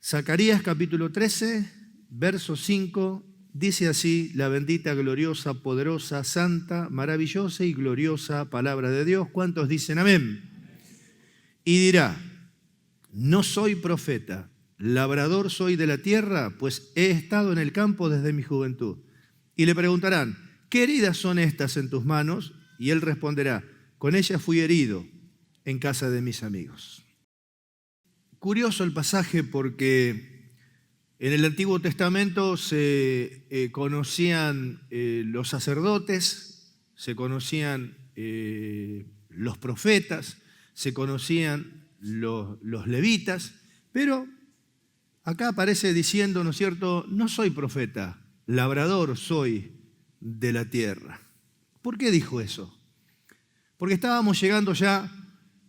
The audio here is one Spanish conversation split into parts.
Zacarías capítulo 13, verso 5, dice así la bendita, gloriosa, poderosa, santa, maravillosa y gloriosa palabra de Dios. ¿Cuántos dicen amén? Y dirá, no soy profeta, labrador soy de la tierra, pues he estado en el campo desde mi juventud. Y le preguntarán, ¿qué heridas son estas en tus manos? Y él responderá, con ellas fui herido en casa de mis amigos. Curioso el pasaje porque en el Antiguo Testamento se conocían los sacerdotes, se conocían los profetas, se conocían los levitas, pero acá aparece diciendo, ¿no es cierto?, no soy profeta, labrador soy de la tierra. ¿Por qué dijo eso? Porque estábamos llegando ya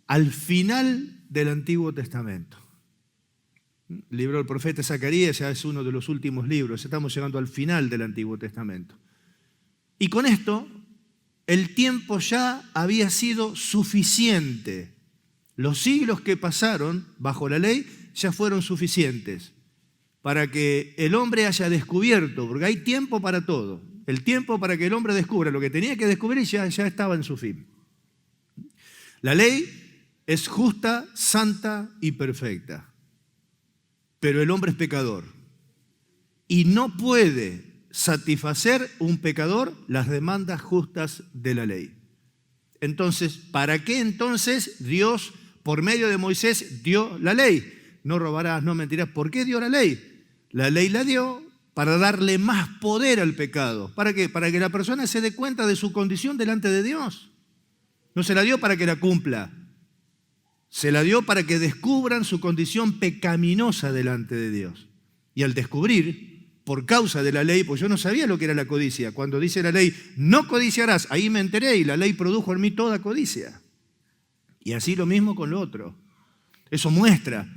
al final del Antiguo Testamento. El libro del profeta Zacarías ya es uno de los últimos libros, estamos llegando al final del Antiguo Testamento. Y con esto, el tiempo ya había sido suficiente. Los siglos que pasaron bajo la ley ya fueron suficientes para que el hombre haya descubierto, porque hay tiempo para todo, el tiempo para que el hombre descubra lo que tenía que descubrir ya estaba en su fin. La ley es justa, santa y perfecta. Pero el hombre es pecador y no puede satisfacer un pecador las demandas justas de la ley. Entonces, ¿para qué entonces Dios, por medio de Moisés, dio la ley? No robarás, no mentirás. ¿Por qué dio la ley? La ley la dio para darle más poder al pecado. ¿Para qué? Para que la persona se dé cuenta de su condición delante de Dios. No se la dio para que la cumpla. Se la dio para que descubran su condición pecaminosa delante de Dios. Y al descubrir, por causa de la ley, pues yo no sabía lo que era la codicia. Cuando dice la ley, no codiciarás, ahí me enteré y la ley produjo en mí toda codicia. Y así lo mismo con lo otro. Eso muestra,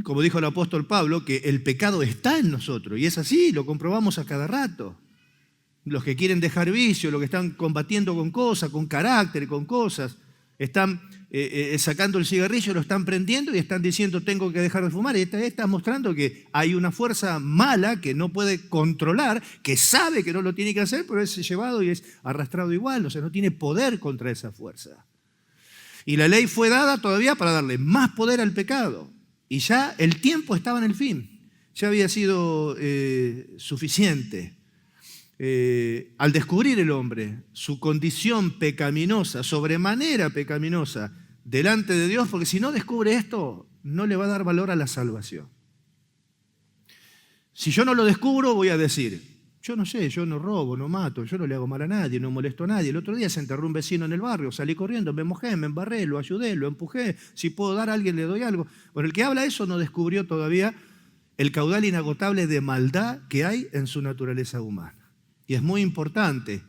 como dijo el apóstol Pablo, que el pecado está en nosotros. Y es así, lo comprobamos a cada rato. Los que quieren dejar vicio, los que están combatiendo con cosas, con carácter, con cosas, están sacando el cigarrillo, lo están prendiendo y están diciendo tengo que dejar de fumar. Y está mostrando que hay una fuerza mala que no puede controlar, que sabe que no lo tiene que hacer, pero es llevado y es arrastrado igual. O sea, no tiene poder contra esa fuerza. Y la ley fue dada todavía para darle más poder al pecado. Y ya el tiempo estaba en el fin. Ya había sido suficiente. Al descubrir el hombre su condición pecaminosa, sobremanera pecaminosa, delante de Dios, porque si no descubre esto, no le va a dar valor a la salvación. Si yo no lo descubro, voy a decir, yo no sé, yo no robo, no mato, yo no le hago mal a nadie, no molesto a nadie. El otro día se enterró un vecino en el barrio, salí corriendo, me mojé, me embarré, lo ayudé, lo empujé, si puedo dar a alguien le doy algo. Bueno, el que habla eso no descubrió todavía el caudal inagotable de maldad que hay en su naturaleza humana. Y es muy importante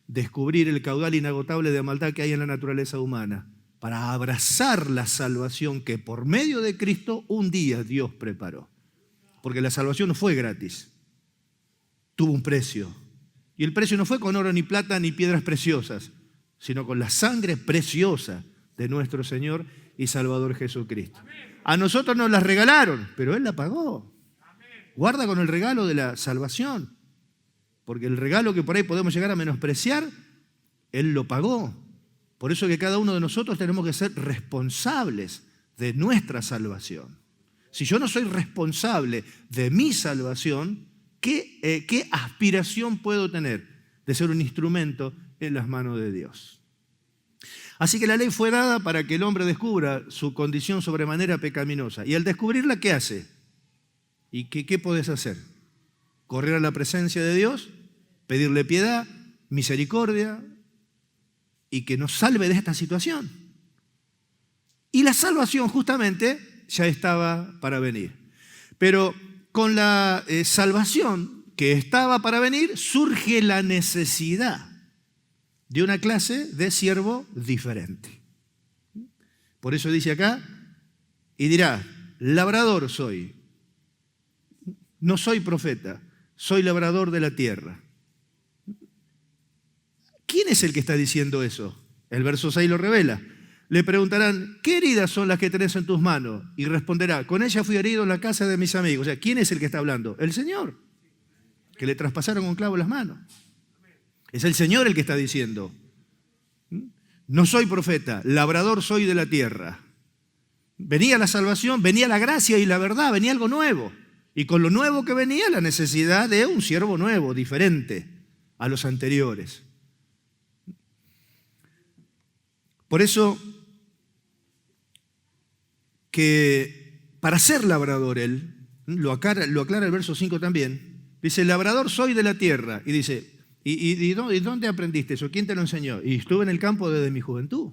descubrir el caudal inagotable de maldad que hay en la naturaleza humana para abrazar la salvación que por medio de Cristo un día Dios preparó. Porque la salvación no fue gratis, tuvo un precio. Y el precio no fue con oro, ni plata, ni piedras preciosas, sino con la sangre preciosa de nuestro Señor y Salvador Jesucristo. A nosotros nos la regalaron, pero Él la pagó. Guarda con el regalo de la salvación. Porque el regalo que por ahí podemos llegar a menospreciar, Él lo pagó. Por eso que cada uno de nosotros tenemos que ser responsables de nuestra salvación. Si yo no soy responsable de mi salvación, ¿qué aspiración puedo tener de ser un instrumento en las manos de Dios? Así que la ley fue dada para que el hombre descubra su condición sobremanera pecaminosa. Y al descubrirla, ¿qué hace? ¿Y qué podés hacer? Correr a la presencia de Dios, pedirle piedad, misericordia y que nos salve de esta situación. Y la salvación justamente ya estaba para venir. Pero con la salvación que estaba para venir surge la necesidad de una clase de siervo diferente. Por eso dice acá, y dirá, labrador soy, no soy profeta, soy labrador de la tierra. ¿Quién es el que está diciendo eso? El verso 6 lo revela. le preguntarán, ¿qué heridas son las que tenés en tus manos? Y responderá, con ella fui herido en la casa de mis amigos. O sea, ¿quién es el que está hablando? El Señor, que le traspasaron con clavo las manos. Es el Señor el que está diciendo, no soy profeta, labrador soy de la tierra. Venía la salvación, venía la gracia y la verdad, venía algo nuevo. Y con lo nuevo que venía, la necesidad de un siervo nuevo, diferente a los anteriores. Por eso, que para ser labrador él, lo aclara el verso 5 también, dice, labrador soy de la tierra. Y dice, ¿y dónde aprendiste eso? ¿Quién te lo enseñó? Y estuve en el campo desde mi juventud.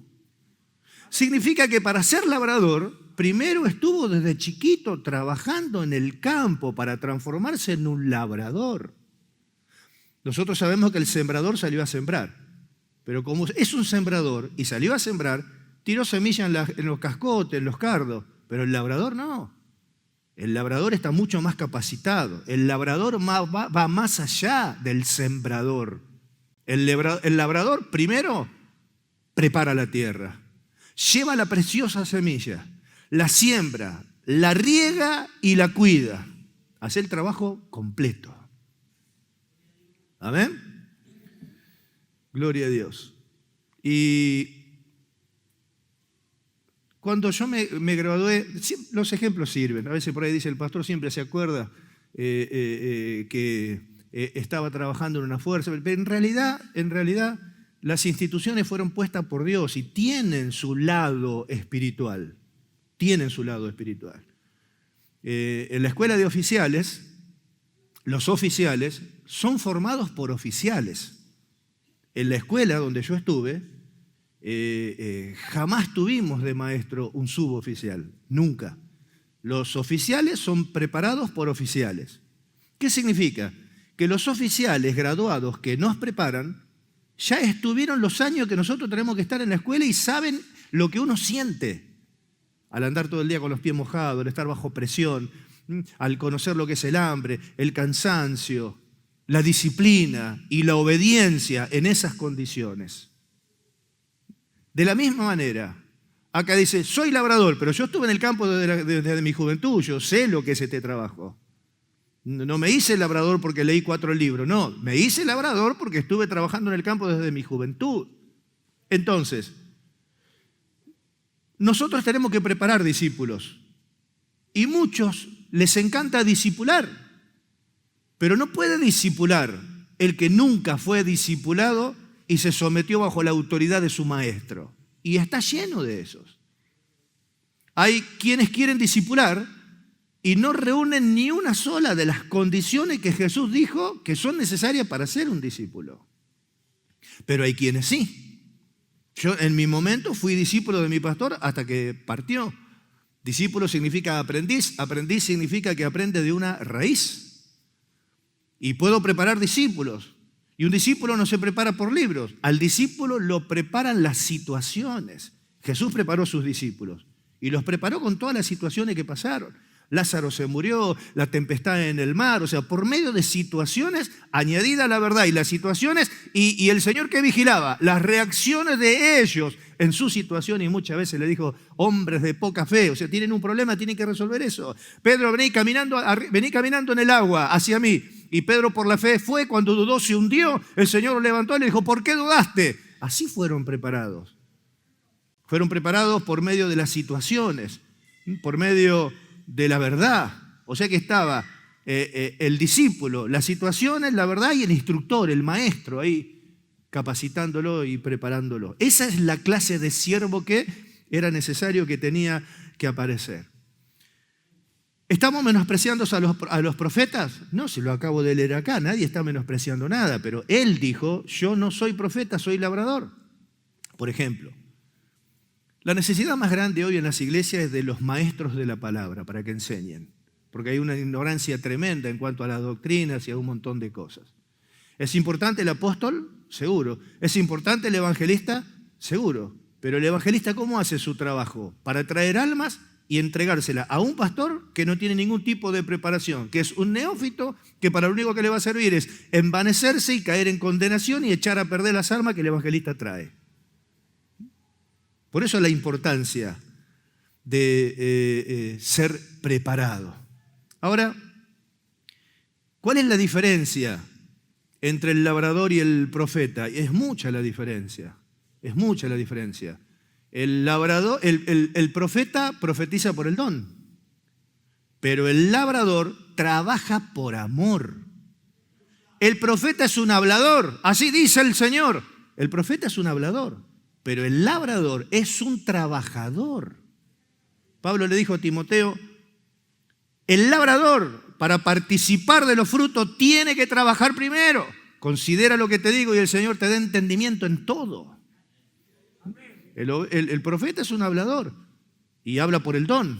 Significa que para ser labrador, primero estuvo desde chiquito trabajando en el campo para transformarse en un labrador. Nosotros sabemos que el sembrador salió a sembrar, pero como es un sembrador y salió a sembrar, tiró semilla en los cascotes, en los cardos, pero el labrador no. El labrador está mucho más capacitado. El labrador va más allá del sembrador. El labrador primero prepara la tierra, lleva la preciosa semilla, la siembra, la riega y la cuida. Hace el trabajo completo. ¿Amén? Gloria a Dios. Y cuando yo me gradué, los ejemplos sirven. A veces por ahí dice el pastor, siempre se acuerda que estaba trabajando en una fuerza. Pero en realidad, las instituciones fueron puestas por Dios y tienen su lado espiritual. Tienen su lado espiritual. En la escuela de oficiales, los oficiales son formados por oficiales. En la escuela donde yo estuve, jamás tuvimos de maestro un suboficial, nunca. Los oficiales son preparados por oficiales. ¿Qué significa? Que los oficiales graduados que nos preparan ya estuvieron los años que nosotros tenemos que estar en la escuela y saben lo que uno siente al andar todo el día con los pies mojados, al estar bajo presión, al conocer lo que es el hambre, el cansancio, la disciplina y la obediencia en esas condiciones. De la misma manera, acá dice, soy labrador, pero yo estuve en el campo desde mi juventud, yo sé lo que es este trabajo. No me hice labrador porque leí 4 libros, no, me hice labrador porque estuve trabajando en el campo desde mi juventud. Entonces, nosotros tenemos que preparar discípulos y muchos les encanta discipular, pero no puede discipular el que nunca fue discipulado y se sometió bajo la autoridad de su maestro. Y está lleno de esos. Hay quienes quieren discipular y no reúnen ni una sola de las condiciones que Jesús dijo que son necesarias para ser un discípulo. Pero hay quienes sí. Yo en mi momento fui discípulo de mi pastor hasta que partió. Discípulo significa aprendiz. Aprendiz significa que aprende de una raíz. Y puedo preparar discípulos. Y un discípulo no se prepara por libros. Al discípulo lo preparan las situaciones. Jesús preparó a sus discípulos. Y los preparó con todas las situaciones que pasaron. Lázaro se murió, la tempestad en el mar, o sea, por medio de situaciones añadida a la verdad y las situaciones, y el Señor que vigilaba, las reacciones de ellos en su situación, y muchas veces le dijo, hombres de poca fe, o sea, tienen un problema, tienen que resolver eso. Pedro, vení caminando en el agua hacia mí, y Pedro por la fe fue, cuando dudó se hundió, el Señor lo levantó y le dijo, ¿por qué dudaste? Así fueron preparados. Fueron preparados por medio de las situaciones, por medio de la verdad. O sea que estaba el discípulo, las situaciones, la verdad y el instructor, el maestro ahí capacitándolo y preparándolo. Esa es la clase de siervo que era necesario, que tenía que aparecer. ¿Estamos menospreciando a los profetas? No, si lo acabo de leer acá, nadie está menospreciando nada, pero él dijo, yo no soy profeta, soy labrador. Por ejemplo, la necesidad más grande hoy en las iglesias es de los maestros de la palabra para que enseñen, porque hay una ignorancia tremenda en cuanto a las doctrinas y a un montón de cosas. ¿Es importante el apóstol? Seguro. ¿Es importante el evangelista? Seguro. Pero el evangelista, ¿cómo hace su trabajo? Para traer almas y entregársela a un pastor que no tiene ningún tipo de preparación, que es un neófito que para lo único que le va a servir es envanecerse y caer en condenación y echar a perder las almas que el evangelista trae. Por eso la importancia de ser preparado. Ahora, ¿cuál es la diferencia entre el labrador y el profeta? Es mucha la diferencia, es mucha la diferencia. El labrador, el profeta profetiza por el don, pero el labrador trabaja por amor. El profeta es un hablador, así dice el Señor. El profeta es un hablador, pero el labrador es un trabajador. Pablo le dijo a Timoteo, el labrador para participar de los frutos tiene que trabajar primero. Considera lo que te digo y el Señor te da entendimiento en todo. El profeta es un hablador y habla por el don.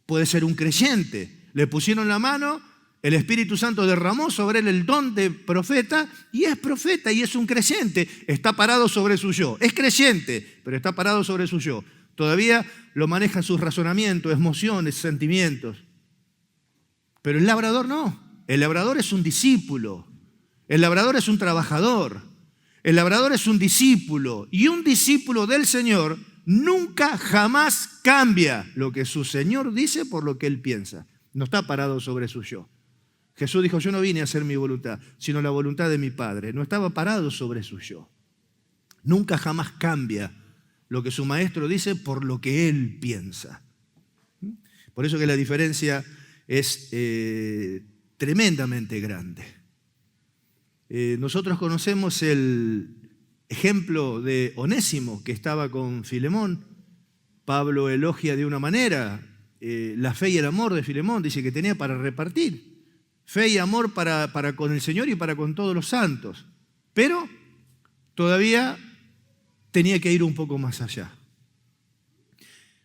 Puede ser un creyente. Le pusieron la mano, el Espíritu Santo derramó sobre él el don de profeta y es un creyente. Está parado sobre su yo. Es creyente, pero está parado sobre su yo. Todavía lo maneja sus razonamientos, emociones, sentimientos. Pero el labrador no. El labrador es un discípulo. El labrador es un trabajador. El labrador es un discípulo. Y un discípulo del Señor nunca, jamás cambia lo que su Señor dice por lo que él piensa. No está parado sobre su yo. Jesús dijo, yo no vine a hacer mi voluntad, sino la voluntad de mi Padre. No estaba parado sobre su yo. Nunca, jamás cambia lo que su maestro dice por lo que él piensa. Por eso que la diferencia es tremendamente grande. Nosotros conocemos el ejemplo de Onésimo, que estaba con Filemón. Pablo elogia de una manera la fe y el amor de Filemón, dice que tenía para repartir. Fe y amor para con el Señor y para con todos los santos. Pero todavía tenía que ir un poco más allá.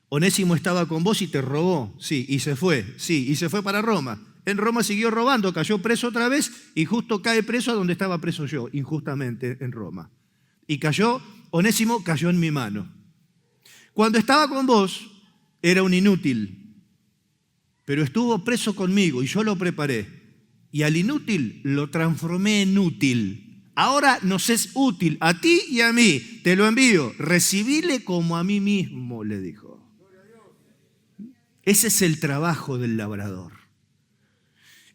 Onésimo estaba con vos y te robó, sí, y se fue para Roma. En Roma siguió robando, cayó preso otra vez y justo cae preso a donde estaba preso yo, injustamente en Roma. Y Onésimo cayó en mi mano. Cuando estaba con vos era un inútil, pero estuvo preso conmigo y yo lo preparé. Y al inútil lo transformé en útil. Ahora nos es útil a ti y a mí. Te lo envío. Recibile como a mí mismo, le dijo. Ese es el trabajo del labrador.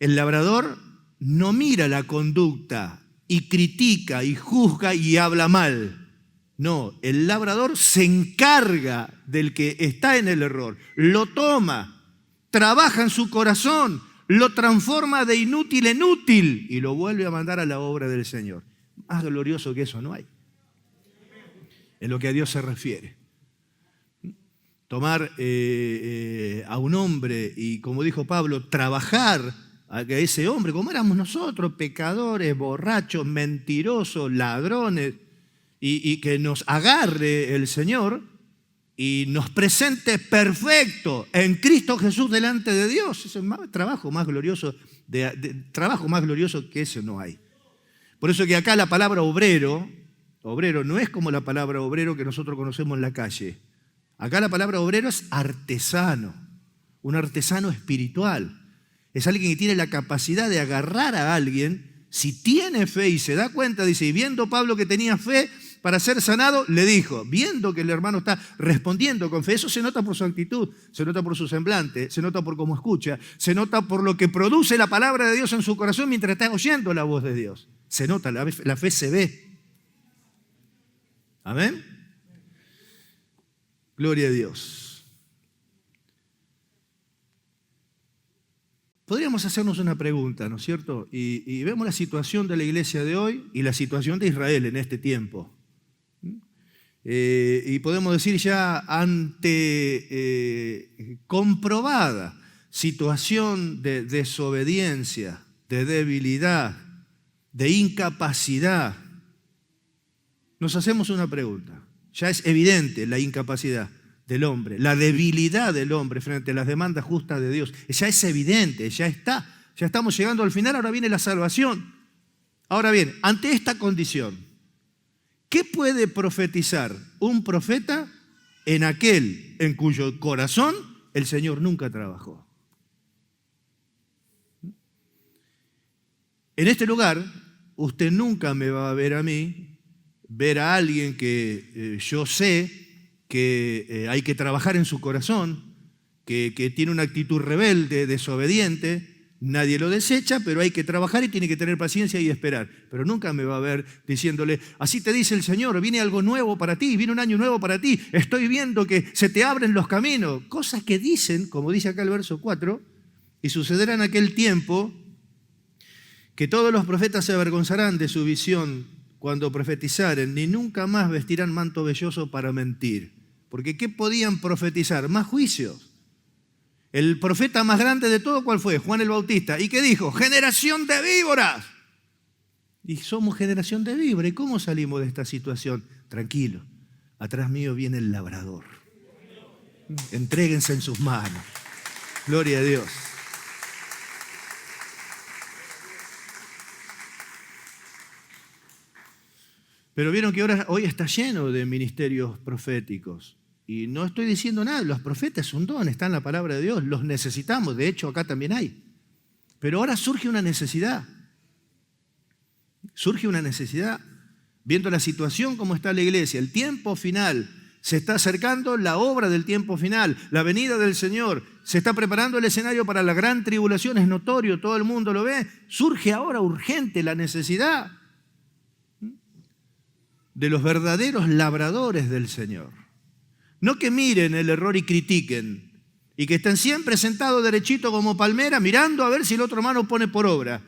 El labrador no mira la conducta y critica y juzga y habla mal. No, el labrador se encarga del que está en el error, lo toma, trabaja en su corazón, lo transforma de inútil en útil y lo vuelve a mandar a la obra del Señor. Más glorioso que eso no hay. En lo que a Dios se refiere. Tomar a un hombre y, como dijo Pablo, trabajar a que ese hombre, como éramos nosotros, pecadores, borrachos, mentirosos, ladrones, y que nos agarre el Señor y nos presente perfecto en Cristo Jesús delante de Dios. Es el trabajo más glorioso, trabajo más glorioso que ese no hay. Por eso que acá la palabra obrero no es como la palabra obrero que nosotros conocemos en la calle. Acá la palabra obrero es artesano, un artesano espiritual. Es alguien que tiene la capacidad de agarrar a alguien, si tiene fe y se da cuenta, dice, y viendo Pablo que tenía fe para ser sanado, le dijo, viendo que el hermano está respondiendo con fe, eso se nota por su actitud, se nota por su semblante, se nota por cómo escucha, se nota por lo que produce la palabra de Dios en su corazón mientras está oyendo la voz de Dios. Se nota, la fe se ve. Amén. Gloria a Dios. Podríamos hacernos una pregunta, ¿no es cierto? Y vemos la situación de la iglesia de hoy y la situación de Israel en este tiempo. Y podemos decir ya ante comprobada situación de desobediencia, de debilidad, de incapacidad, nos hacemos una pregunta. Ya es evidente la incapacidad del hombre, la debilidad del hombre frente a las demandas justas de Dios. Ya es evidente, ya estamos llegando al final, ahora viene la salvación. Ahora bien, ante esta condición, ¿qué puede profetizar un profeta en aquel en cuyo corazón el Señor nunca trabajó? En este lugar, usted nunca me va a ver a mí, ver a alguien que yo sé que hay que trabajar en su corazón, que tiene una actitud rebelde, desobediente. Nadie lo desecha, pero hay que trabajar y tiene que tener paciencia y esperar. Pero nunca me va a ver diciéndole, así te dice el Señor, viene algo nuevo para ti, viene un año nuevo para ti, estoy viendo que se te abren los caminos. Cosas que dicen, como dice acá el verso 4, y sucederá en aquel tiempo que todos los profetas se avergonzarán de su visión cuando profetizaren, ni nunca más vestirán manto velloso para mentir. Porque ¿qué podían profetizar? Más juicios. El profeta más grande de todo, ¿cuál fue? Juan el Bautista. ¿Y qué dijo? ¡Generación de víboras! Y somos generación de víboras. ¿Y cómo salimos de esta situación? Tranquilo, atrás mío viene el labrador. Entréguense en sus manos. Gloria a Dios. Pero vieron que hoy está lleno de ministerios proféticos. Y no estoy diciendo nada, los profetas es un don, está en la palabra de Dios, los necesitamos, de hecho acá también hay. Pero ahora surge una necesidad, viendo la situación como está la iglesia, el tiempo final, se está acercando la obra del tiempo final, la venida del Señor, se está preparando el escenario para la gran tribulación, es notorio, todo el mundo lo ve, surge ahora urgente la necesidad de los verdaderos labradores del Señor. No que miren el error y critiquen, y que estén siempre sentados derechito como palmera, mirando a ver si el otro hermano pone por obra,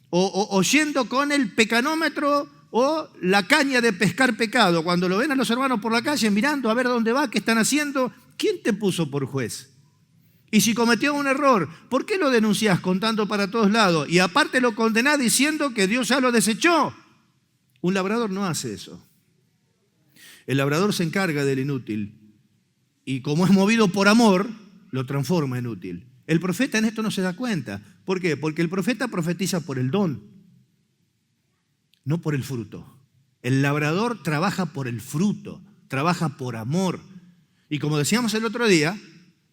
o yendo con el pecanómetro o la caña de pescar pecado. Cuando lo ven a los hermanos por la calle, mirando a ver dónde va, qué están haciendo, ¿quién te puso por juez? Y si cometió un error, ¿por qué lo denunciás contando para todos lados? Y aparte lo condenás diciendo que Dios ya lo desechó. Un labrador no hace eso. El labrador se encarga del inútil. Y como es movido por amor, lo transforma en útil. El profeta en esto no se da cuenta. ¿Por qué? Porque el profeta profetiza por el don, no por el fruto. El labrador trabaja por el fruto, trabaja por amor. Y como decíamos el otro día,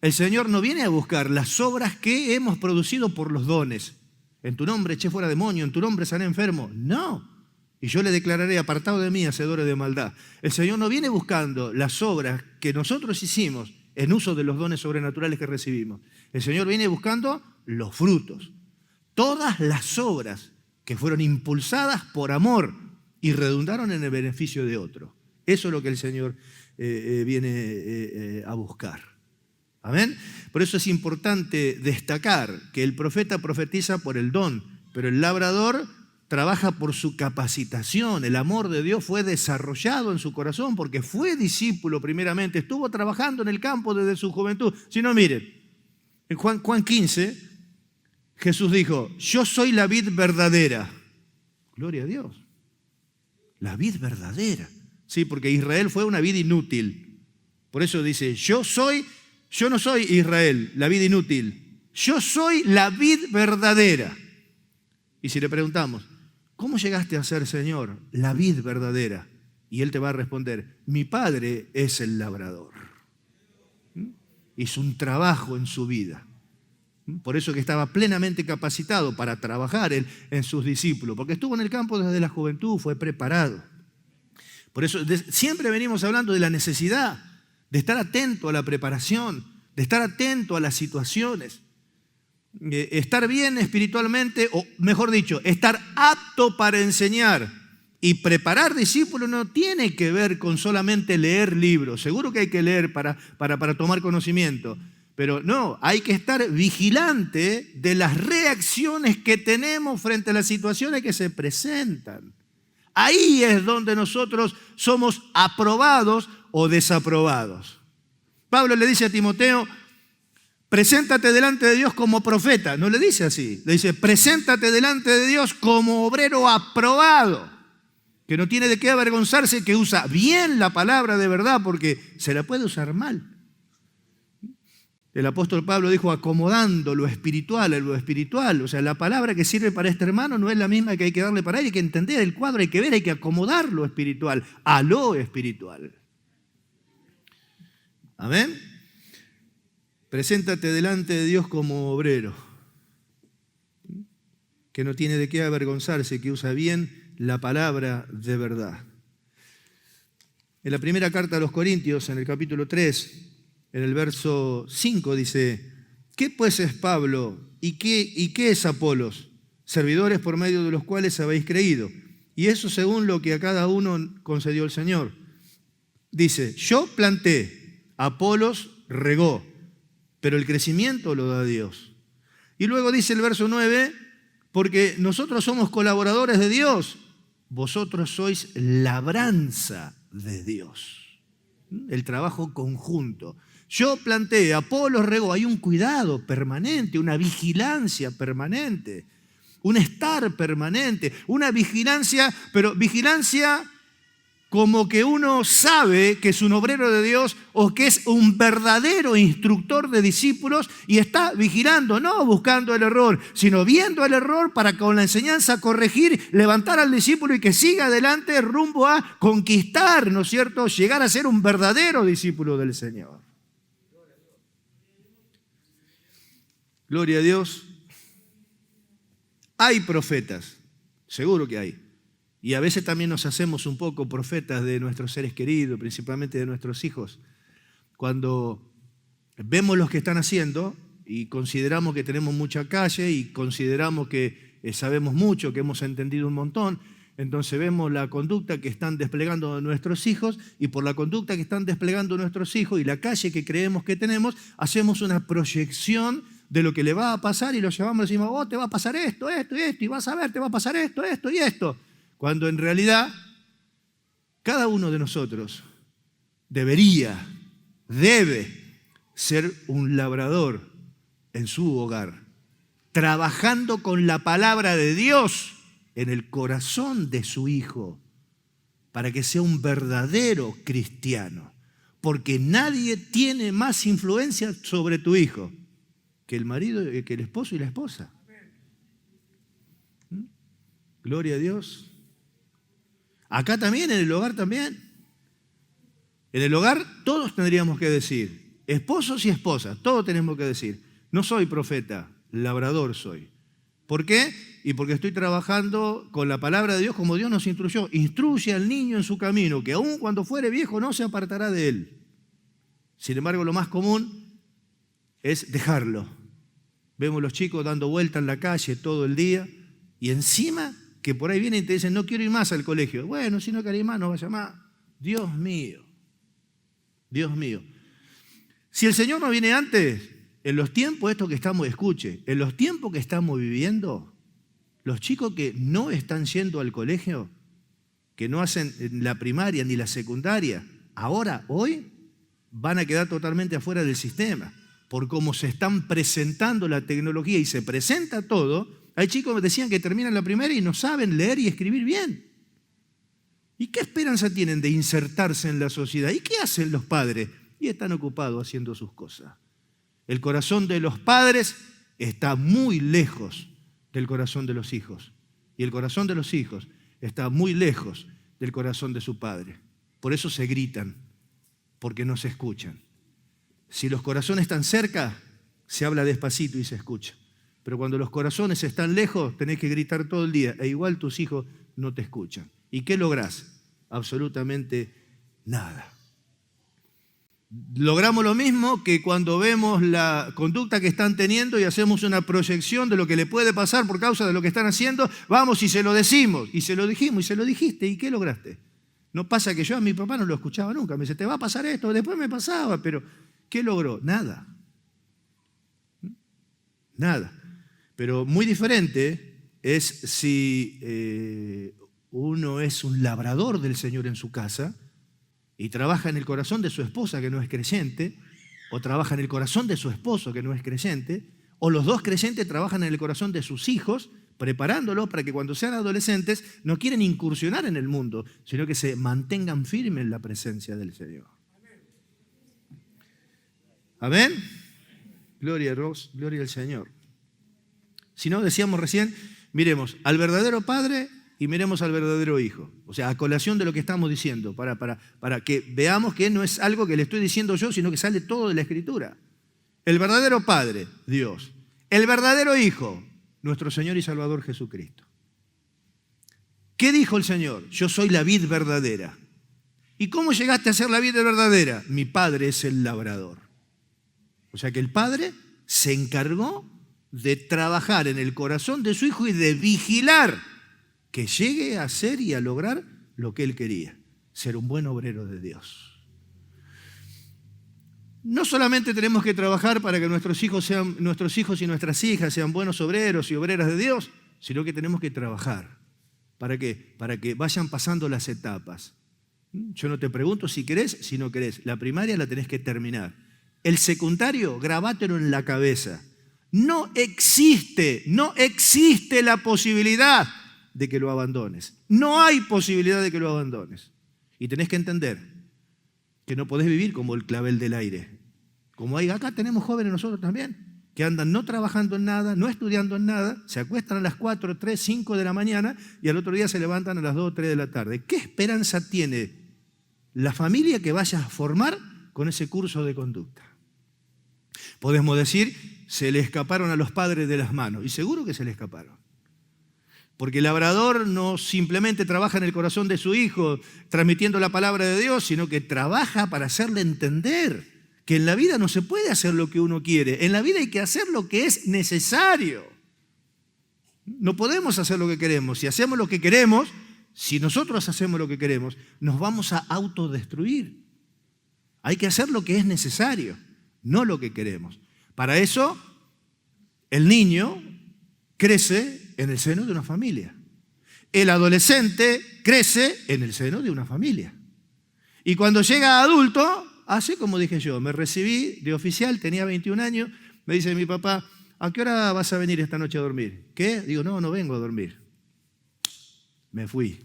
el Señor no viene a buscar las obras que hemos producido por los dones. En tu nombre eché fuera demonio, en tu nombre sané enfermo. No. Y yo le declararé, apartado de mí, hacedores de maldad. El Señor no viene buscando las obras que nosotros hicimos en uso de los dones sobrenaturales que recibimos. El Señor viene buscando los frutos. Todas las obras que fueron impulsadas por amor y redundaron en el beneficio de otro. Eso es lo que el Señor viene a buscar. ¿Amén? Por eso es importante destacar que el profeta profetiza por el don, pero el labrador trabaja por su capacitación. El amor de Dios fue desarrollado en su corazón porque fue discípulo primeramente, estuvo trabajando en el campo desde su juventud. Si no, miren, en Juan 15, Jesús dijo, yo soy la vid verdadera. Gloria a Dios. La vid verdadera. Sí, porque Israel fue una vid inútil. Por eso dice, yo no soy Israel, la vid inútil. Yo soy la vid verdadera. Y si le preguntamos, ¿cómo llegaste a ser, Señor, la vid verdadera? Y Él te va a responder, mi Padre es el labrador. Hizo un trabajo en su vida. Por eso que estaba plenamente capacitado para trabajar en sus discípulos, porque estuvo en el campo desde la juventud, fue preparado. Por eso siempre venimos hablando de la necesidad de estar atento a la preparación, de estar atento a las situaciones. Estar bien espiritualmente, o mejor dicho, estar apto para enseñar y preparar discípulos no tiene que ver con solamente leer libros. Seguro que hay que leer para tomar conocimiento, pero no, hay que estar vigilante de las reacciones que tenemos frente a las situaciones que se presentan. Ahí es donde nosotros somos aprobados o desaprobados. Pablo le dice a Timoteo, preséntate delante de Dios como profeta. No le dice así. Le dice, preséntate delante de Dios como obrero aprobado, que no tiene de qué avergonzarse, que usa bien la palabra de verdad, porque se la puede usar mal. El apóstol Pablo dijo, acomodando lo espiritual a lo espiritual. O sea, la palabra que sirve para este hermano no es la misma que hay que darle para él. Hay que entender el cuadro, hay que ver, hay que acomodar lo espiritual a lo espiritual. Amén. Preséntate delante de Dios como obrero, que no tiene de qué avergonzarse, que usa bien la palabra de verdad. En la primera carta a los Corintios, en el capítulo 3, en el verso 5 dice, ¿qué pues es Pablo y qué es Apolos? Servidores por medio de los cuales habéis creído. Y eso según lo que a cada uno concedió el Señor. Dice, yo planté, Apolos regó, pero el crecimiento lo da Dios. Y luego dice el verso 9, porque nosotros somos colaboradores de Dios, vosotros sois labranza de Dios. El trabajo conjunto. Yo planté, Apolos regó, hay un cuidado permanente, una vigilancia permanente, un estar permanente, una vigilancia, pero vigilancia como que uno sabe que es un obrero de Dios o que es un verdadero instructor de discípulos y está vigilando, no buscando el error, sino viendo el error para con la enseñanza corregir, levantar al discípulo y que siga adelante rumbo a conquistar, ¿no es cierto?, llegar a ser un verdadero discípulo del Señor. Gloria a Dios. Hay profetas, seguro que hay. Y a veces también nos hacemos un poco profetas de nuestros seres queridos, principalmente de nuestros hijos. Cuando vemos lo que están haciendo y consideramos que tenemos mucha calle y consideramos que sabemos mucho, que hemos entendido un montón, entonces vemos la conducta que están desplegando nuestros hijos y por la conducta que están desplegando nuestros hijos y la calle que creemos que tenemos, hacemos una proyección de lo que le va a pasar y lo llevamos y decimos, oh, te va a pasar esto, esto y esto, y vas a ver, te va a pasar esto, esto y esto. Cuando en realidad cada uno de nosotros debe ser un labrador en su hogar, trabajando con la palabra de Dios en el corazón de su hijo, para que sea un verdadero cristiano. Porque nadie tiene más influencia sobre tu hijo que el marido, que el esposo y la esposa. Gloria a Dios. Acá también, en el hogar también. En el hogar todos tendríamos que decir, esposos y esposas, todos tenemos que decir, no soy profeta, labrador soy. ¿Por qué? Y porque estoy trabajando con la palabra de Dios como Dios nos instruyó. Instruye al niño en su camino, que aun cuando fuere viejo no se apartará de él. Sin embargo, lo más común es dejarlo. Vemos los chicos dando vueltas en la calle todo el día y encima que por ahí vienen y te dicen, no quiero ir más al colegio. Bueno, si no querés más, no vaya más. Dios mío, Dios mío. Si el Señor no viene antes, en los tiempos estos que estamos, escuche, en los tiempos que estamos viviendo, los chicos que no están yendo al colegio, que no hacen la primaria ni la secundaria, ahora, hoy, van a quedar totalmente afuera del sistema. Por cómo se están presentando la tecnología y se presenta todo, hay chicos que decían que terminan la primaria y no saben leer y escribir bien. ¿Y qué esperanza tienen de insertarse en la sociedad? ¿Y qué hacen los padres? Y están ocupados haciendo sus cosas. El corazón de los padres está muy lejos del corazón de los hijos. Y el corazón de los hijos está muy lejos del corazón de su padre. Por eso se gritan, porque no se escuchan. Si los corazones están cerca, se habla despacito y se escucha. Pero cuando los corazones están lejos, tenés que gritar todo el día, e igual tus hijos no te escuchan. ¿Y qué lográs? Absolutamente nada. Logramos lo mismo que cuando vemos la conducta que están teniendo y hacemos una proyección de lo que le puede pasar por causa de lo que están haciendo, vamos y se lo decimos, y se lo dijimos, y se lo dijiste, ¿y qué lograste? No pasa que yo a mi papá no lo escuchaba nunca, me dice, te va a pasar esto, después me pasaba, pero ¿qué logró? Nada. Nada. Pero muy diferente es si uno es un labrador del Señor en su casa y trabaja en el corazón de su esposa que no es creyente, o trabaja en el corazón de su esposo que no es creyente, o los dos creyentes trabajan en el corazón de sus hijos, preparándolos para que cuando sean adolescentes no quieren incursionar en el mundo, sino que se mantengan firmes en la presencia del Señor. Amén. Gloria a Dios, gloria al Señor. Si no, decíamos recién, miremos al verdadero Padre y miremos al verdadero Hijo. O sea, a colación de lo que estamos diciendo, para que veamos que no es algo que le estoy diciendo yo, sino que sale todo de la Escritura. El verdadero Padre, Dios. El verdadero Hijo, nuestro Señor y Salvador Jesucristo. ¿Qué dijo el Señor? Yo soy la vid verdadera. ¿Y cómo llegaste a ser la vid verdadera? Mi padre es el labrador. O sea que el padre se encargó de trabajar en el corazón de su hijo y de vigilar que llegue a ser y a lograr lo que él quería, ser un buen obrero de Dios. No solamente tenemos que trabajar para que nuestros hijos y nuestras hijas sean buenos obreros y obreras de Dios, sino que tenemos que trabajar. ¿Para qué? Para que vayan pasando las etapas. Yo no te pregunto si querés, si no querés. La primaria la tenés que terminar. El secundario, grabátelo en la cabeza. No existe la posibilidad de que lo abandones. No hay posibilidad de que lo abandones. Y tenés que entender que no podés vivir como el clavel del aire. Como hay acá tenemos jóvenes nosotros también, que andan no trabajando en nada, no estudiando en nada, se acuestan a las 4, 3, 5 de la mañana y al otro día se levantan a las 2 o 3 de la tarde. ¿Qué esperanza tiene la familia que vayas a formar con ese curso de conducta? Podemos decir, se le escaparon a los padres de las manos, y seguro que se le escaparon. Porque el labrador no simplemente trabaja en el corazón de su hijo transmitiendo la palabra de Dios, sino que trabaja para hacerle entender que en la vida no se puede hacer lo que uno quiere. En la vida hay que hacer lo que es necesario. No podemos hacer lo que queremos. Si hacemos lo que queremos, si nosotros hacemos lo que queremos, nos vamos a autodestruir. Hay que hacer lo que es necesario, no lo que queremos. Para eso, el niño crece en el seno de una familia. El adolescente crece en el seno de una familia. Y cuando llega a adulto, hace como dije yo, me recibí de oficial, tenía 21 años, me dice mi papá, ¿a qué hora vas a venir esta noche a dormir? ¿Qué? Digo, no vengo a dormir. Me fui.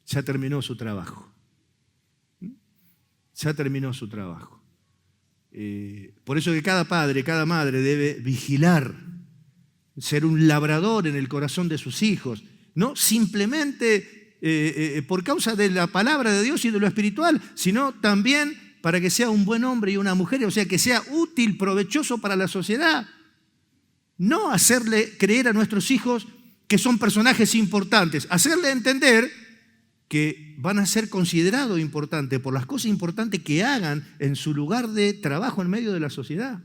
Ya terminó su trabajo. Ya terminó su trabajo. Por eso que cada padre, cada madre debe vigilar, ser un labrador en el corazón de sus hijos, no simplemente por causa de la palabra de Dios y de lo espiritual, sino también para que sea un buen hombre y una mujer, o sea, que sea útil, provechoso para la sociedad. No hacerle creer a nuestros hijos que son personajes importantes, hacerle entender que van a ser considerados importantes por las cosas importantes que hagan en su lugar de trabajo en medio de la sociedad.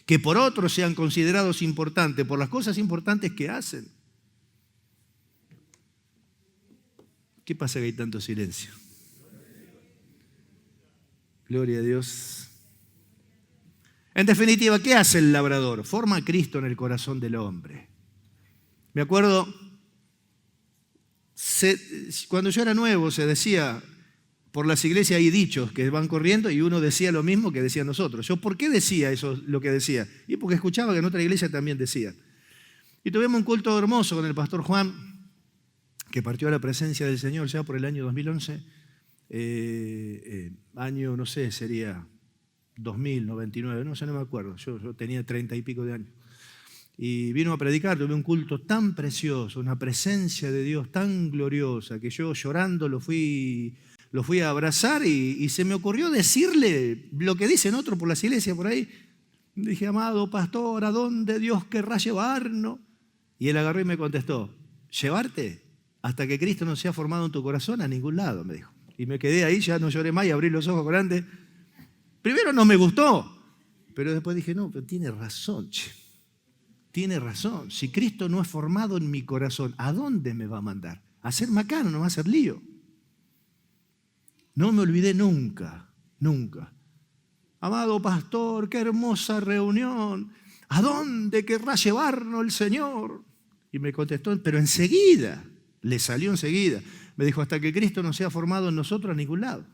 Que por otros sean considerados importantes por las cosas importantes que hacen. ¿Qué pasa que hay tanto silencio? Gloria a Dios. En definitiva, ¿qué hace el labrador? Forma a Cristo en el corazón del hombre. Me acuerdo, cuando yo era nuevo se decía, por las iglesias hay dichos que van corriendo y uno decía lo mismo que decían nosotros. Yo, ¿por qué decía eso, lo que decía? Y porque escuchaba que en otra iglesia también decía. Y tuvimos un culto hermoso con el pastor Juan, que partió a la presencia del Señor ya por el año 2011, año, no sé, sería 2099, no sé, no me acuerdo, yo tenía 30 y pico de años. Y vino a predicar, tuve un culto tan precioso, una presencia de Dios tan gloriosa, que yo llorando lo fui a abrazar y se me ocurrió decirle lo que dicen otros por las iglesias por ahí. Dije, amado pastor, ¿a dónde Dios querrá llevarnos? Y él agarró y me contestó, ¿llevarte? Hasta que Cristo no sea formado en tu corazón, a ningún lado, me dijo. Y me quedé ahí, ya no lloré más y abrí los ojos grandes. Primero no me gustó, pero después dije, no, pero tiene razón, che. Tiene razón. Si Cristo no es formado en mi corazón, ¿a dónde me va a mandar? A hacer macano, no va a hacer lío. No me olvidé nunca, nunca. Amado pastor, qué hermosa reunión. ¿A dónde querrá llevarnos el Señor? Y me contestó, pero enseguida. Le salió enseguida. Me dijo, hasta que Cristo no sea formado en nosotros a ningún lado.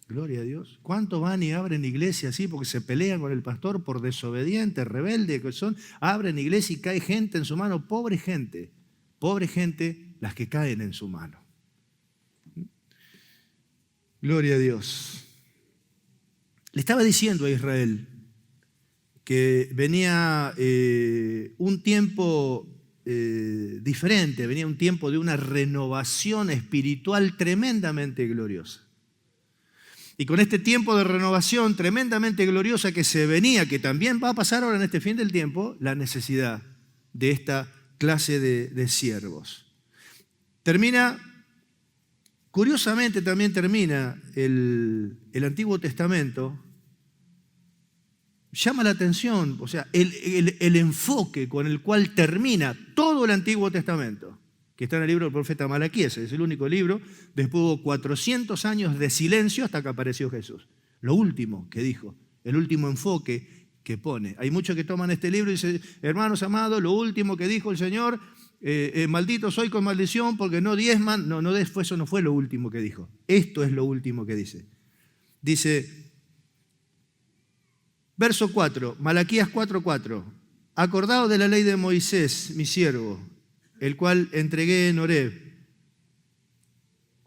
Gloria a Dios. ¿Cuántos van y abren iglesia así porque se pelean con el pastor por desobedientes, rebeldes que son? Abren iglesia y cae gente en su mano. Pobre gente las que caen en su mano. Gloria a Dios. Le estaba diciendo a Israel que venía un tiempo diferente, venía un tiempo de una renovación espiritual tremendamente gloriosa. Y con este tiempo de renovación tremendamente gloriosa que se venía, que también va a pasar ahora en este fin del tiempo, la necesidad de esta clase de siervos. Termina Curiosamente también termina el Antiguo Testamento, llama la atención, o sea, el enfoque con el cual termina todo el Antiguo Testamento, que está en el libro del profeta Malaquías, es el único libro, después hubo 400 años de silencio hasta que apareció Jesús. Lo último que dijo, el último enfoque que pone. Hay muchos que toman este libro y dicen, hermanos amados, lo último que dijo el Señor, maldito soy con maldición porque no diezman. No, eso no fue lo último que dijo. Esto es lo último que dice. Dice, verso 4, Malaquías 4:4. Acordado de la ley de Moisés, mi siervo, el cual entregué en Horeb,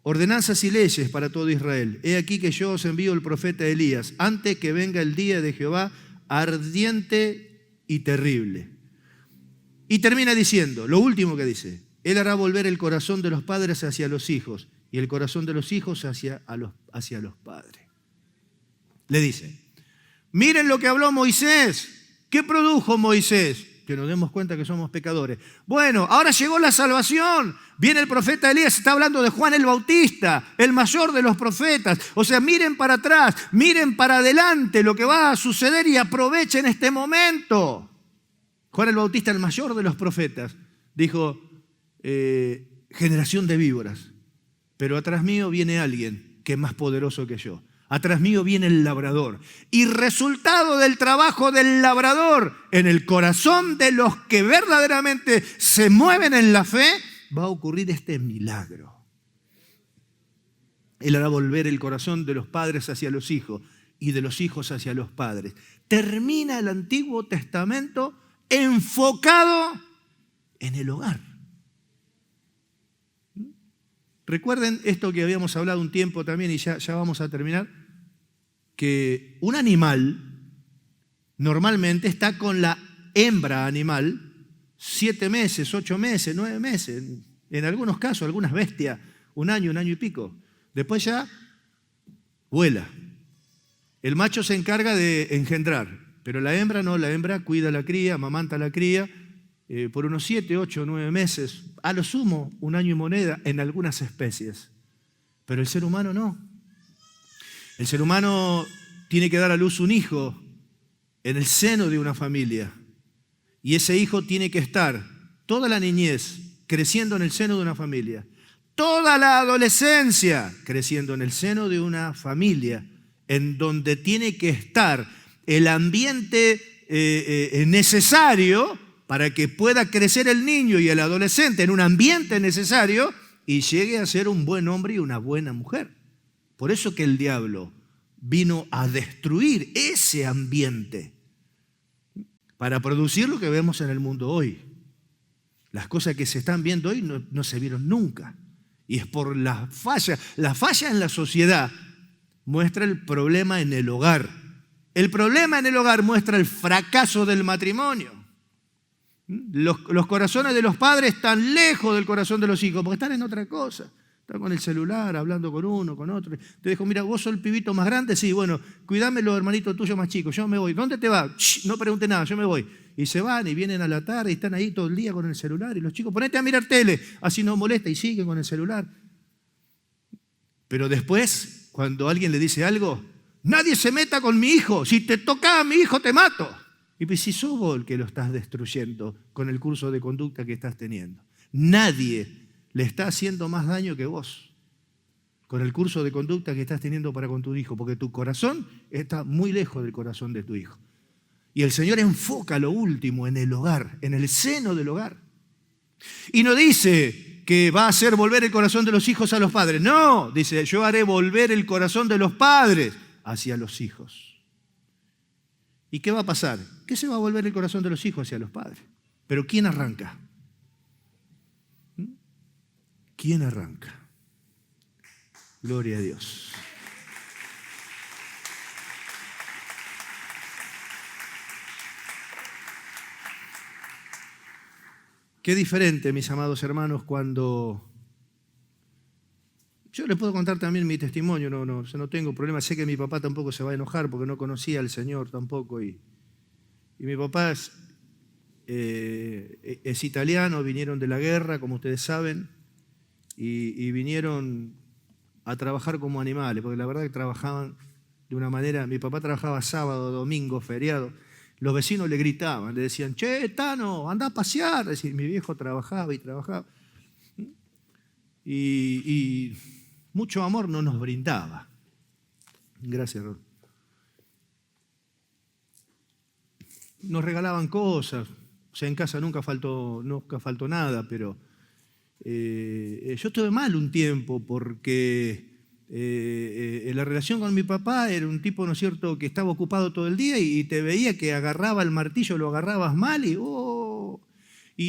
ordenanzas y leyes para todo Israel. He aquí que yo os envío el profeta Elías, antes que venga el día de Jehová ardiente y terrible. Y termina diciendo, lo último que dice, Él hará volver el corazón de los padres hacia los hijos y el corazón de los hijos hacia los padres. Le dice, miren lo que habló Moisés. ¿Qué produjo Moisés? Que nos demos cuenta que somos pecadores. Bueno, ahora llegó la salvación. Viene el profeta Elías, está hablando de Juan el Bautista, el mayor de los profetas. O sea, miren para atrás, miren para adelante lo que va a suceder y aprovechen este momento. Juan el Bautista, el mayor de los profetas, dijo, generación de víboras, pero atrás mío viene alguien que es más poderoso que yo. Atrás mío viene el labrador. Y resultado del trabajo del labrador en el corazón de los que verdaderamente se mueven en la fe, va a ocurrir este milagro. Él hará volver el corazón de los padres hacia los hijos y de los hijos hacia los padres. Termina el Antiguo Testamento enfocado en el hogar. Recuerden esto que habíamos hablado un tiempo también y ya vamos a terminar, que un animal normalmente está con la hembra animal 7 meses, 8 meses, 9 meses, en algunos casos, algunas bestias, 1 año, 1 año y pico. Después ya vuela. El macho se encarga de engendrar, pero la hembra no, la hembra cuida a la cría, amamanta a la cría por unos 7, 8, 9 meses, a lo sumo 1 año y moneda en algunas especies. Pero el ser humano no. El ser humano tiene que dar a luz un hijo en el seno de una familia. Y ese hijo tiene que estar toda la niñez creciendo en el seno de una familia. Toda la adolescencia creciendo en el seno de una familia, en donde tiene que estar el ambiente necesario para que pueda crecer el niño y el adolescente en un ambiente necesario y llegue a ser un buen hombre y una buena mujer. Por eso que el diablo vino a destruir ese ambiente para producir lo que vemos en el mundo hoy. Las cosas que se están viendo hoy no se vieron nunca. Y es por la falla. La falla en la sociedad muestra el problema en el hogar. El problema en el hogar muestra el fracaso del matrimonio. Los corazones de los padres están lejos del corazón de los hijos porque están en otra cosa. Están con el celular, hablando con uno, con otro. Te dijo, mira, vos sos el pibito más grande, sí, bueno, cuidame los hermanitos tuyos más chicos, yo me voy. ¿Dónde te vas? No pregunte nada, yo me voy. Y se van y vienen a la tarde y están ahí todo el día con el celular. Y los chicos, ponete a mirar tele, así no molesta y siguen con el celular. Pero después, cuando alguien le dice algo, nadie se meta con mi hijo, si te toca a mi hijo te mato. Y pues si sos vos el que lo estás destruyendo con el curso de conducta que estás teniendo. Nadie le está haciendo más daño que vos con el curso de conducta que estás teniendo para con tu hijo, porque tu corazón está muy lejos del corazón de tu hijo. Y el Señor enfoca lo último en el hogar, en el seno del hogar. Y no dice que va a hacer volver el corazón de los hijos a los padres. No, dice, yo haré volver el corazón de los padres hacia los hijos. ¿Y qué va a pasar? Que se va a volver el corazón de los hijos hacia los padres. Pero ¿quién arranca? ¿Quién arranca? Gloria a Dios. Qué diferente, mis amados hermanos, cuando... Yo les puedo contar también mi testimonio, no tengo problema. Sé que mi papá tampoco se va a enojar porque no conocía al Señor tampoco. Y mi papá es italiano, vinieron de la guerra, como ustedes saben. Y vinieron a trabajar como animales, porque la verdad que trabajaban de una manera, mi papá trabajaba sábado, domingo, feriado, los vecinos le gritaban, le decían, che, Tano, anda a pasear. Es decir, mi viejo trabajaba y trabajaba. Y mucho amor no nos brindaba. Gracias, Ron. Nos regalaban cosas, o sea, en casa nunca faltó nada, pero yo estuve mal un tiempo porque la relación con mi papá era un tipo, ¿no es cierto?, que estaba ocupado todo el día y te veía que agarraba el martillo, lo agarrabas mal y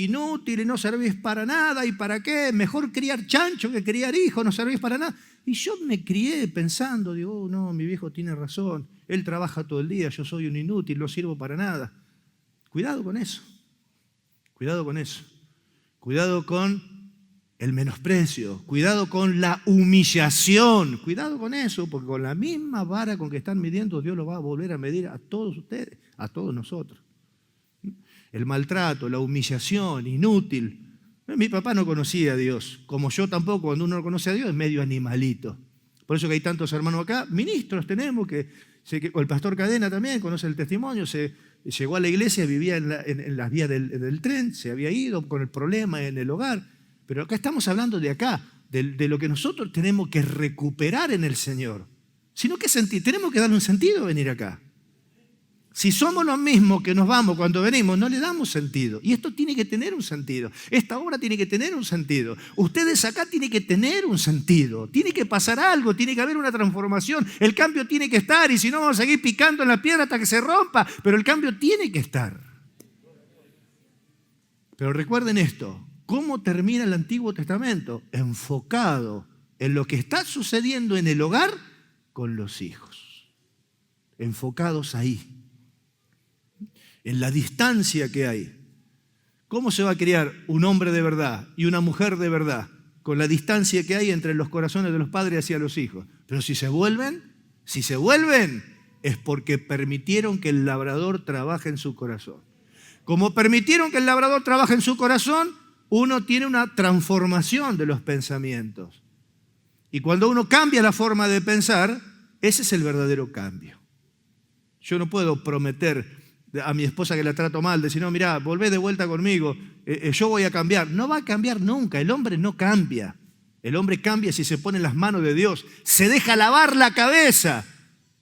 inútil y no servís para nada, ¿y para qué? Mejor criar chancho que criar hijo, no servís para nada. Y yo me crié pensando, digo, no, mi viejo tiene razón, él trabaja todo el día, yo soy un inútil, no sirvo para nada. Cuidado con eso, cuidado con eso, cuidado con el menosprecio, cuidado con la humillación, cuidado con eso, porque con la misma vara con que están midiendo, Dios lo va a volver a medir a todos ustedes, a todos nosotros. El maltrato, la humillación, inútil. Mi papá no conocía a Dios, como yo tampoco, cuando uno no conoce a Dios es medio animalito. Por eso que hay tantos hermanos acá, ministros tenemos, o el pastor Cadena también conoce el testimonio, llegó a la iglesia, vivía en las vías del tren, se había ido con el problema en el hogar. Pero acá estamos hablando de acá, de lo que nosotros tenemos que recuperar en el Señor. Sino que tenemos que darle un sentido a venir acá. Si somos los mismos que nos vamos cuando venimos, no le damos sentido. Y esto tiene que tener un sentido. Esta obra tiene que tener un sentido. Ustedes acá tienen que tener un sentido. Tiene que pasar algo, tiene que haber una transformación. El cambio tiene que estar y si no vamos a seguir picando en la piedra hasta que se rompa. Pero el cambio tiene que estar. Pero recuerden esto. ¿Cómo termina el Antiguo Testamento? Enfocado en lo que está sucediendo en el hogar con los hijos. Enfocados ahí. En la distancia que hay. ¿Cómo se va a criar un hombre de verdad y una mujer de verdad con la distancia que hay entre los corazones de los padres hacia los hijos? Pero si se vuelven, es porque permitieron que el labrador trabaje en su corazón. Como permitieron que el labrador trabaje en su corazón, uno tiene una transformación de los pensamientos. Y cuando uno cambia la forma de pensar, ese es el verdadero cambio. Yo no puedo prometer a mi esposa que la trato mal, decir, no, mirá, volvé de vuelta conmigo, yo voy a cambiar. No va a cambiar nunca, el hombre no cambia. El hombre cambia si se pone en las manos de Dios, se deja lavar la cabeza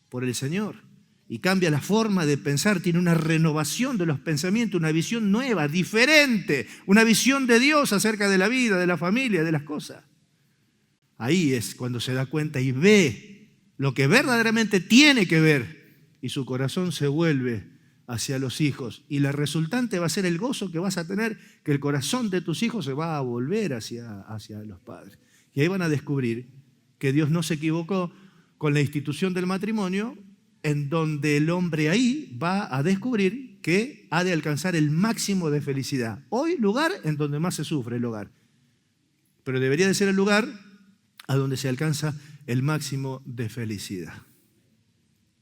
por el Señor y cambia la forma de pensar, tiene una renovación de los pensamientos, una visión nueva, diferente, una visión de Dios acerca de la vida, de la familia, de las cosas. Ahí es cuando se da cuenta y ve lo que verdaderamente tiene que ver y su corazón se vuelve hacia los hijos. Y la resultante va a ser el gozo que vas a tener, que el corazón de tus hijos se va a volver hacia los padres. Y ahí van a descubrir que Dios no se equivocó con la institución del matrimonio, en donde el hombre ahí va a descubrir que ha de alcanzar el máximo de felicidad. Hoy, lugar en donde más se sufre el hogar. Pero debería de ser el lugar a donde se alcanza el máximo de felicidad.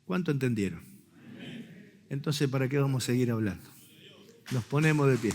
¿Cuánto entendieron? Entonces, ¿para qué vamos a seguir hablando? Nos ponemos de pie.